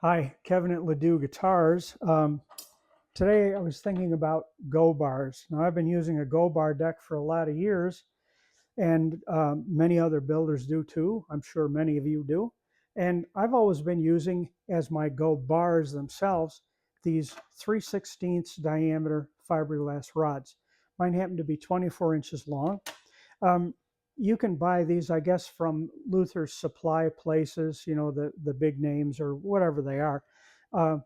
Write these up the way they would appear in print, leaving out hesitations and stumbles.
Hi, Kevin at Ledoux Guitars. Today I was thinking about Go bars. Now I've been using a Go bar deck for a lot of years, and many other builders do too. I'm sure many of you do. And I've always been using as my Go bars themselves these 3/16 diameter fiberglass rods. Mine happen to be 24 inches long. Um, you can buy these, I guess, from Luther's supply places, the big names or whatever they are. Uh,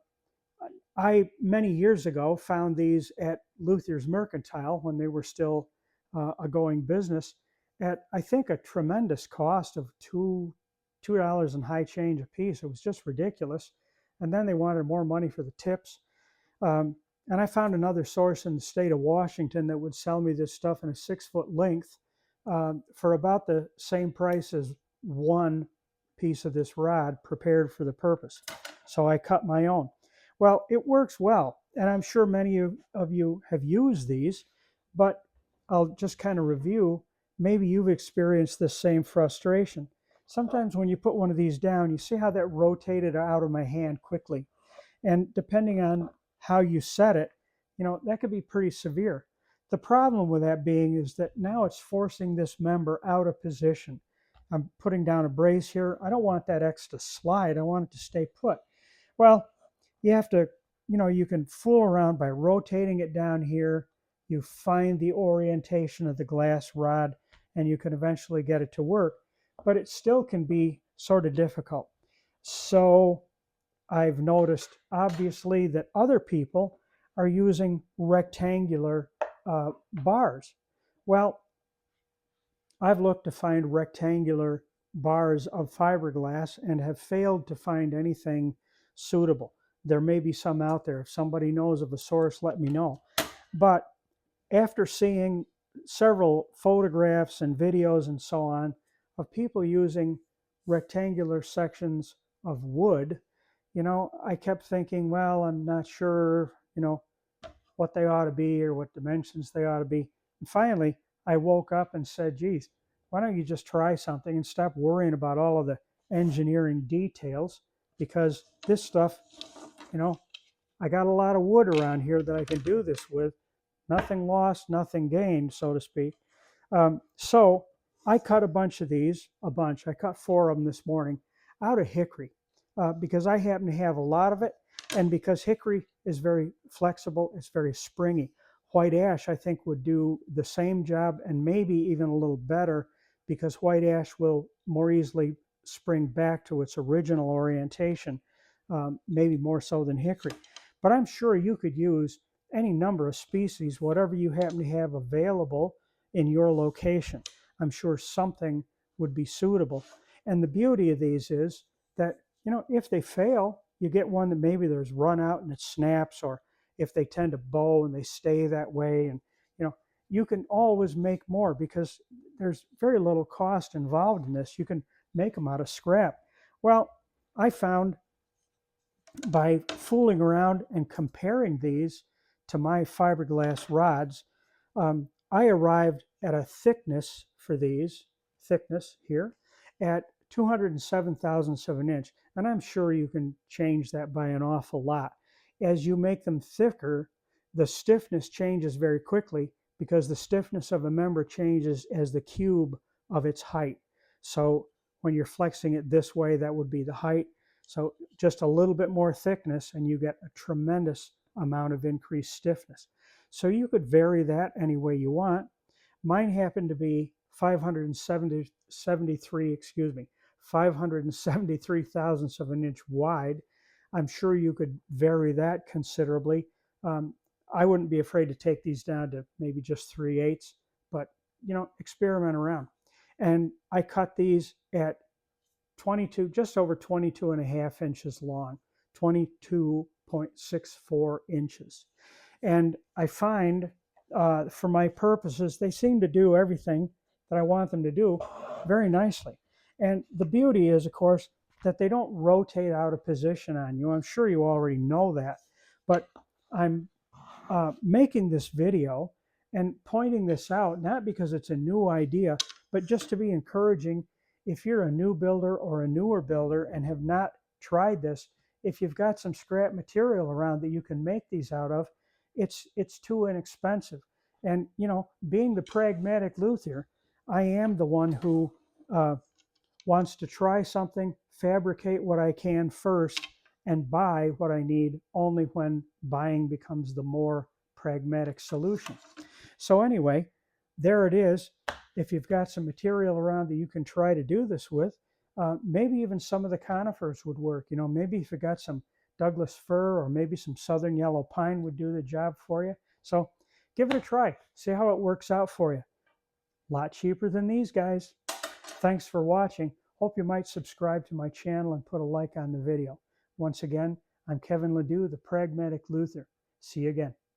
I, many years ago, found these at Luther's Mercantile when they were still a going business at, I think, a tremendous cost of $2 and high change a piece. It was just ridiculous. And then they wanted more money for the tips. Um, and I found another source in the state of Washington that would sell me this stuff in a 6 foot length for about the same price as one piece of this rod prepared for the purpose. So I cut my own. Well, it works well, and I'm sure many of you have used these, but I'll just kind of review. Maybe you've experienced this same frustration. Sometimes when you put one of these down, you see how that rotated out of my hand quickly. And depending on how you set it, that could be pretty severe. The problem with that being is that now it's forcing this member out of position. I'm putting down a brace here. I don't want that X to slide. I want it to stay put. Well, you have to, you can fool around by rotating it down here. You find the orientation of the glass rod and you can eventually get it to work, but it still can be sort of difficult. So I've noticed, obviously, that other people are using rectangular bars. Well, I've looked to find rectangular bars of fiberglass and have failed to find anything suitable. There may be some out there. If somebody knows of a source, let me know. But after seeing several photographs and videos and so on of people using rectangular sections of wood, I kept thinking, well, I'm not sure, what they ought to be or what dimensions they ought to be. And finally, I woke up and said, geez, why don't you just try something and stop worrying about all of the engineering details? Because this stuff, I got a lot of wood around here that I can do this with. Nothing lost, nothing gained, so to speak. So I cut a bunch of these, I cut 4 of them this morning out of hickory because I happen to have a lot of it. And because hickory is very flexible, it's very springy. White ash, I think, would do the same job and maybe even a little better because white ash will more easily spring back to its original orientation, maybe more so than hickory. But I'm sure you could use any number of species, whatever you happen to have available in your location. I'm sure something would be suitable. And the beauty of these is that, if they fail, you get one that maybe there's run out and it snaps, or if they tend to bow and they stay that way. And, you can always make more because there's very little cost involved in this. You can make them out of scrap. Well, I found by fooling around and comparing these to my fiberglass rods, I arrived at a thickness for these, thickness here, at 207 thousandths of an inch. And I'm sure you can change that by an awful lot. As you make them thicker, the stiffness changes very quickly because the stiffness of a member changes as the cube of its height. So when you're flexing it this way, that would be the height. So just a little bit more thickness and you get a tremendous amount of increased stiffness. So you could vary that any way you want. Mine happened to be 573 thousandths of an inch wide. I'm sure you could vary that considerably. I wouldn't be afraid to take these down to maybe just 3/8, but experiment around. And I cut these at 22, just over 22 and a half inches long, 22.64 inches. And I find for my purposes, they seem to do everything that I want them to do very nicely. And the beauty is, of course, that they don't rotate out of position on you. I'm sure you already know that, but I'm making this video and pointing this out, not because it's a new idea, but just to be encouraging. If you're a new builder or a newer builder and have not tried this, if you've got some scrap material around that you can make these out of, it's too inexpensive. And you know, being the pragmatic luthier, I am the one who wants to try something, fabricate what I can first, and buy what I need only when buying becomes the more pragmatic solution. So anyway, there it is. If you've got some material around that you can try to do this with, maybe even some of the conifers would work. You know, maybe if you got some Douglas fir or maybe some southern yellow pine would do the job for you. So give it a try. See how it works out for you. A lot cheaper than these guys. Thanks for watching. Hope you might subscribe to my channel and put a like on the video. Once again, I'm Kevin Ledoux, the Pragmatic Luthier. See you again.